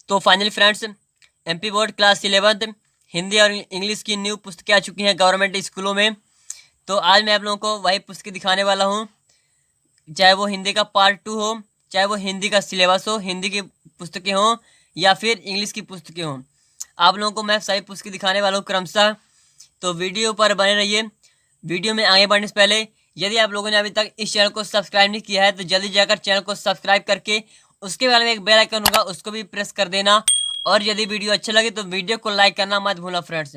तो finally friends, MP board class 11th Hindi और English की न्यू पुस्तकें आ चुकी हैं गवर्नमेंट स्कूलों में। तो आज मैं आप लोगों को वही पुस्तकें दिखाने वाला हूँ, चाहे वो हिंदी का पार्ट 2 हो, चाहे वो हिंदी का सिलेबस हो, हिंदी की पुस्तकें हों या फिर इंग्लिश की पुस्तकें हों। आप लोगों को मैं सभी पुस्तकें दिखाने वाला हूँ क्रमशः। तो वीडियो पर बने रहिए। वीडियो में आगे बढ़ने से पहले यदि आप लोगों ने अभी तक इस चैनल को सब्सक्राइब नहीं किया है तो जल्दी जाकर चैनल को सब्सक्राइब करके उसके बारे में एक बेल आइकन होगा, उसको भी प्रेस कर देना। और यदि वीडियो अच्छा लगे तो वीडियो को लाइक करना मत भूलना फ्रेंड्स।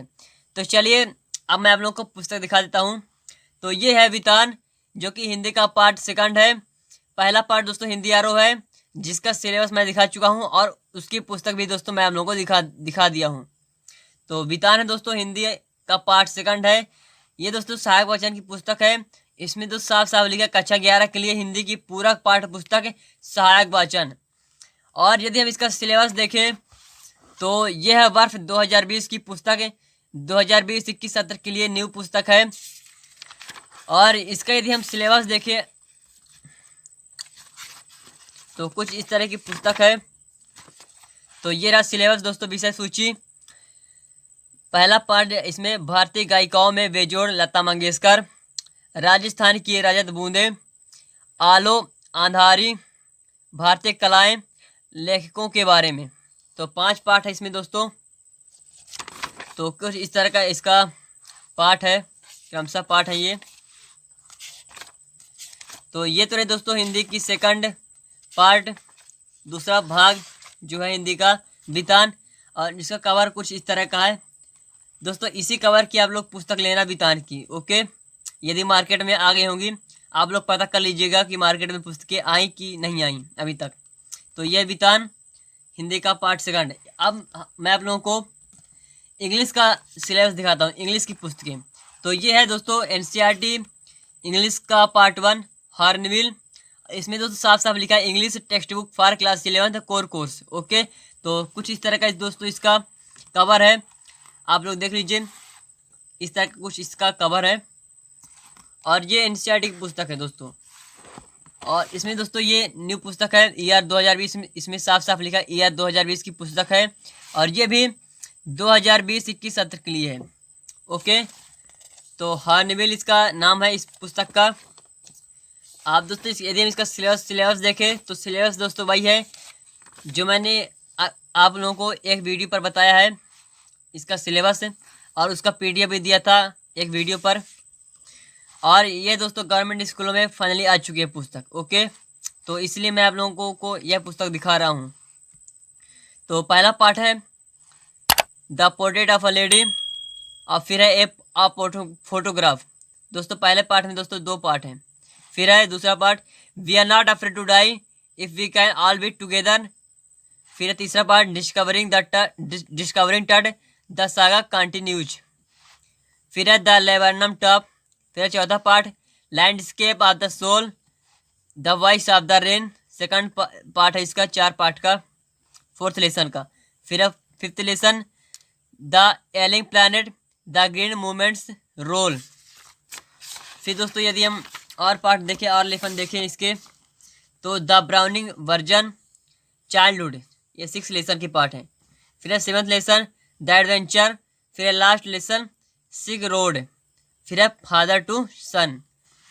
तो चलिए अब मैं आप लोगों को पुस्तक दिखा देता हूँ। तो ये है वितान, जो कि हिंदी का पार्ट 2 है। पहला पार्ट दोस्तों हिंदी आरो है, जिसका सिलेबस मैं दिखा चुका हूँ और उसकी पुस्तक भी दोस्तों मैं आप लोगों को दिखा दिया हूँ। तो वितान है दोस्तों हिंदी का पार्ट 2 है। ये दोस्तों सहायक वाचन की पुस्तक है। इसमें तो साफ साफ लिखा कक्षा 11 के लिए हिंदी की पूरक पाठ्य पुस्तक है, सहायक वाचन। और यदि हम इसका सिलेबस देखें तो यह है वर्ष 2020 की पुस्तक है, 2020-21 सत्र के लिए न्यू पुस्तक है। और इसका यदि हम सिलेबस देखें तो कुछ इस तरह की पुस्तक है। तो ये रहा सिलेबस दोस्तों, विषय सूची। पहला पार्ट इसमें भारतीय गायिकाओं में बेजोड़ लता मंगेशकर, राजस्थान की रजत बूंदे, आलो आंधारी, भारतीय कलाएं, लेखकों के बारे में। तो 5 पार्ट है इसमें दोस्तों। तो कुछ इस तरह का इसका पार्ट है, क्रमशः पार्ट है ये। तो ये तो रहे दोस्तों हिंदी की सेकंड पार्ट, दूसरा भाग जो है हिंदी का वितान। और इसका कवर कुछ इस तरह का है दोस्तों। इसी कवर की आप लोग पुस्तक लेना वितान की, ओके। यदि मार्केट में आ गई होंगी, आप लोग पता कर लीजिएगा कि मार्केट में पुस्तकें आई कि नहीं आई अभी तक। तो यह वितान हिंदी का पार्ट 2। अब मैं आप लोगों को इंग्लिश का सिलेबस दिखाता हूँ, इंग्लिश की पुस्तकें। तो ये है दोस्तों एनसीईआरटी इंग्लिश का पार्ट 1 हॉर्नबिल। इसमें दोस्तों साफ साफ लिखा है English text book for class 11th core course, okay. तो कुछ इस तरह का दोस्तों इसका कवर है, आप लोग देख लीजिए। इस तरह का कुछ इसका कवर है और ये एनसीईआरटी की पुस्तक है दोस्तों। और इसमें दोस्तों ये न्यू पुस्तक है ईयर 2020 में, इसमें साफ साफ लिखा है ईयर 2020 की पुस्तक है। और ये भी 2020-21 सत्र के लिए है, ओके। तो हॉर्नबिल इसका नाम है इस पुस्तक का। आप दोस्तों यदि हम इसका सिलेबस देखें तो सिलेबस दोस्तों वही है जो मैंने आप लोगों को एक वीडियो पर बताया है, इसका सिलेबस है। और उसका पीडीएफ भी दिया था एक वीडियो पर। और ये दोस्तों गवर्नमेंट स्कूलों में फाइनली आ चुकी है पुस्तक, ओके। तो इसलिए मैं आप लोगों को यह पुस्तक दिखा रहा हूँ। तो पहला पार्ट है the portrait of a lady, और फिर है ए फोटोग्राफ। दोस्तों पहले पार्ट में दोस्तों 2 पार्ट हैं। फिर है दूसरा part we are not afraid to die if we can all be together. फिर है तीसरा part discovering Tut the saga continues. फिर है द लेबनम टॉप। फिर चौथा part landscape of the soul the voice of the rain. Second part है इसका 4 part का, 4th लेसन का। फिर है 5th lesson the ailing planet the green movement's role. फिर दोस्तों यदि हम और पार्ट देखें और लेसन देखें इसके तो द ब्राउनिंग वर्जन चाइल्डहुड, ये 6 लेसन के पार्ट हैं। फिर है 7th लेसन द एडवेंचर। फिर है लास्ट लेसन सिग रोड। फिर है फादर टू सन।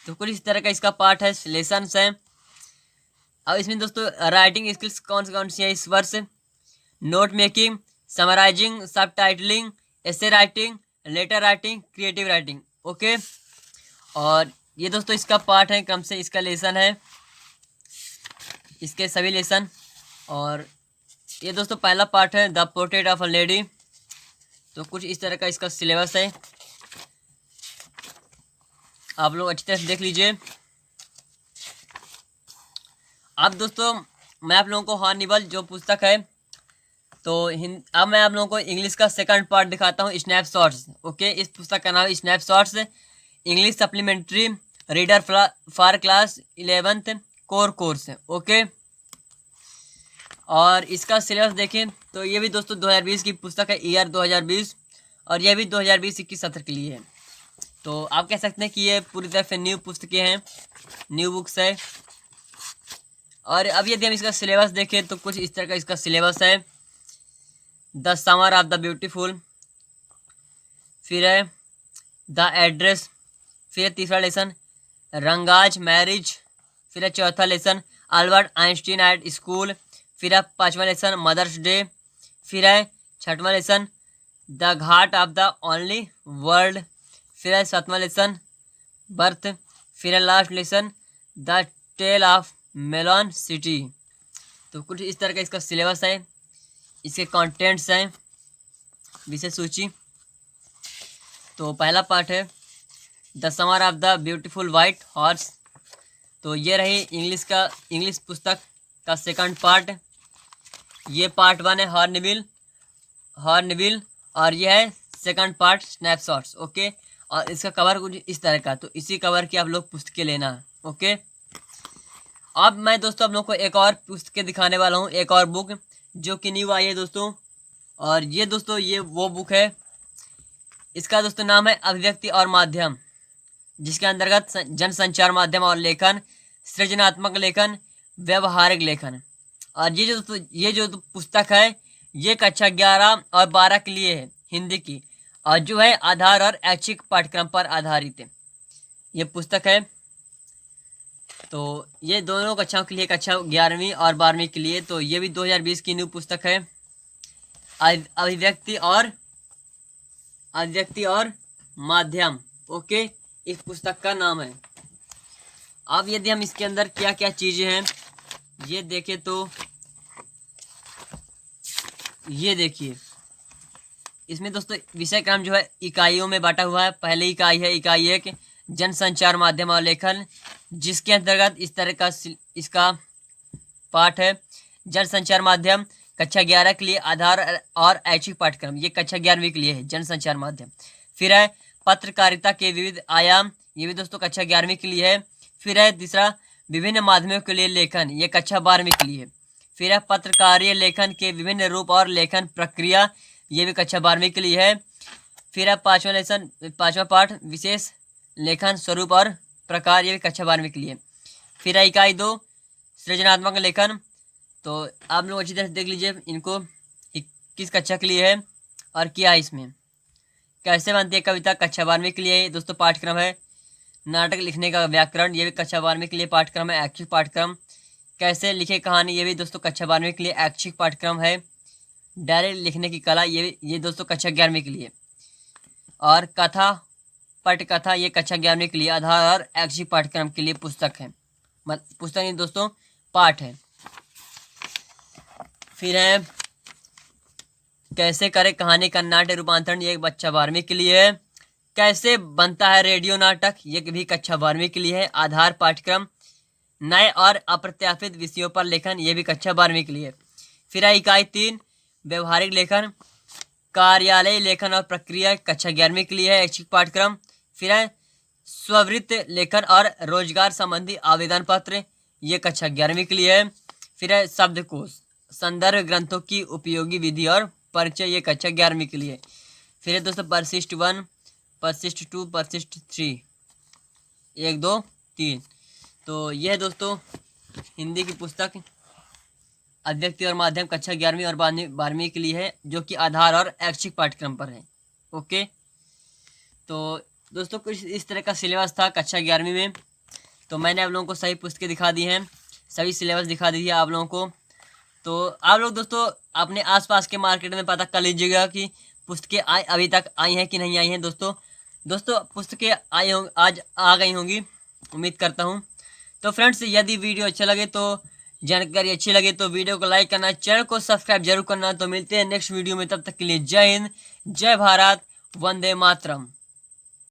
तो कुछ इस तरह का इसका पार्ट है, लेसन है। अब इसमें दोस्तों राइटिंग स्किल्स कौन सी है इस वर्ष? Note making, summarising, subtitling, essay writing, letter writing, creative writing, okay. और ये दोस्तों इसका पार्ट है, क्रम से इसका लेसन है, इसके सभी लेसन। और ये दोस्तों पहला पार्ट है the portrait of a lady. तो कुछ इस तरह का इसका सिलेबस है, आप लोग अच्छी तरह से देख लीजिए। अब दोस्तों मैं आप लोगों को हॉर्नबिल जो पुस्तक है, तो अब मैं आप लोगों को इंग्लिश का सेकंड पार्ट दिखाता हूँ, स्नैपशॉट्स, ओके। इस पुस्तक का नाम है snapshots English supplementary reader for class 11th core course, okay. और इसका सिलेबस देखें तो ये भी दोस्तों 2020 की पुस्तक है, ईयर 2020। और यह भी 2020-21 सत्र के लिए है। तो आप कह सकते हैं कि ये पूरी तरह से न्यू पुस्तकें हैं, न्यू बुक्स है। और अब यदि हम इसका सिलेबस देखें तो कुछ इस तरह का इसका सिलेबस है। The summer of the beautiful, फिर है द एड्रेस, फिर है तीसरा लेसन रंगाज मैरिज, फिर है चौथा lesson Albert Einstein at school, फिर है पांचवा लेसन मदर्स डे, फिर है छठवां lesson the ghat of the only world, फिर है सातवां लेसन बर्थ, फिर है last lesson the tale of melon city. तो कुछ इस तरह का इसका सिलेबस है, इसके कंटेंट्स हैं, विषय सूची। तो पहला पार्ट है the summer of the beautiful white horse. तो ये रही इंग्लिश पुस्तक का सेकंड पार्ट। ये पार्ट 1 है हॉर्नबिल और ये है सेकंड पार्ट स्नैपशॉट्स। ओके, और इसका कवर कुछ इस तरह का, तो इसी कवर की आप लोग पुस्तकें लेना है। ओके, अब मैं दोस्तों आप लोग को एक और पुस्तकें दिखाने वाला हूँ, एक और बुक जो कि न्यू आई है दोस्तों। और ये दोस्तों ये वो बुक है, इसका दोस्तों नाम है अभिव्यक्ति और माध्यम, जिसके अंतर्गत जनसंचार माध्यम और लेखन, सृजनात्मक लेखन, व्यवहारिक लेखन। और ये जो पुस्तक है ये कक्षा 11 और 12 के लिए है, हिंदी की, और जो है आधार और ऐच्छिक पाठ्यक्रम पर आधारित है ये पुस्तक है। तो ये दोनों कक्षाओं के लिए, कक्षा 11वीं और 12वीं के लिए। तो ये भी 2020 की न्यू पुस्तक है, अभिव्यक्ति और माध्यम। ओके, इस पुस्तक का नाम है। अब यदि हम इसके अंदर क्या क्या चीजें हैं ये देखें तो ये देखिए, इसमें दोस्तों विषय क्रम जो है इकाइयों में बांटा हुआ है। पहली इकाई है इकाई 1 जनसंचार माध्यम और लेखन, जिसके अंतर्गत इस तरह का इसका पाठ है। जनसंचार माध्यम कक्षा 11 के लिए आधार और ऐच्छिक पाठ्यक्रम, ये कक्षा 11वीं के लिए है जनसंचार माध्यम। फिर है पत्रकारिता के विविध आयाम, ये भी दोस्तों कक्षा 11वीं के लिए है। फिर है तीसरा विभिन्न माध्यमों के लिए लेखन, ये कक्षा 12वीं के लिए है। फिर है पत्रकारीय लेखन के विभिन्न रूप और लेखन प्रक्रिया, ये भी कक्षा 12वीं के लिए है। फिर है पांचवा पाठ विशेष लेखन स्वरूप और प्रकार, ये भी कक्षा 12वीं के लिए। फिर है इकाई 2 सृजनात्मक लेखन। तो आप लोग अच्छी तरह से देख लीजिए इनको, किस कक्षा के लिए है और क्या है इसमें। कैसे बनती है कविता, कक्षा 12वीं के लिए दोस्तों पाठ्यक्रम है। नाटक लिखने का व्याकरण, ये भी कक्षा 12वीं के लिए पाठ्यक्रम है, ऐच्छिक पाठ्यक्रम। कैसे लिखे कहानी, ये भी दोस्तों कक्षा 12वीं के लिए ऐच्छिक पाठ्यक्रम है। डायरी लिखने की कला, ये दोस्तों कक्षा 11वीं के लिए। और कथा पटकथा, ये कक्षा 11वीं के लिए आधार और ऐच्छिक पाठ्यक्रम के लिए पुस्तक है। पुस्तक नहीं दोस्तों, पाठ है। फिर है कैसे करे कहानी का नाट्य रूपांतरण, ये कक्षा 12वीं के लिए है। कैसे बनता है रेडियो नाटक, ये भी कक्षा 12वीं के लिए है, आधार पाठ्यक्रम। नए और अप्रत्याशित विषयों पर लेखन, ये भी कक्षा 12वीं के लिए। फिर है इकाई 3 व्यवहारिक लेखन, कार्यालय लेखन और प्रक्रिया, कक्षा 11वीं के लिए है, ऐच्छिक पाठ्यक्रम। फिर है स्ववृत्त लेखन और रोजगार संबंधी आवेदन पत्र, ये कक्षा 11वीं के लिए है। फिर है शब्दकोश, संदर्भ ग्रंथों की उपयोगी विधि और परिचय, ये कक्षा 11वीं के लिए। फिर है दोस्तों परिशिष्ट 1, परिशिष्ट 2, परिशिष्ट 3, 1, 2, 3। तो यह है दोस्तों हिंदी की पुस्तक अभिव्यक्ति और माध्यम, कक्षा 11वीं और 12वीं के लिए है, जो कि आधार और ऐच्छिक पाठ्यक्रम पर है। ओके, तो दोस्तों कुछ इस तरह का सिलेबस था कक्षा 11वीं में। तो मैंने आप लोगों को सही पुस्तकें दिखा दी हैं, सभी सिलेबस दिखा दी है आप लोगों को। तो आप लोग दोस्तों अपने आसपास के मार्केट में पता कर लीजिएगा कि पुस्तकें अभी तक आई हैं कि नहीं आई हैं। दोस्तों पुस्तकें आई होंगी, आज आ गई होंगी, उम्मीद करता हूं। तो फ्रेंड्स, यदि वीडियो अच्छा लगे तो, जानकारी अच्छी लगे तो वीडियो को लाइक करना, चैनल को सब्सक्राइब जरूर करना। तो मिलते हैं नेक्स्ट वीडियो में, तब तक के लिए जय हिंद, जय भारत, वंदे मातरम।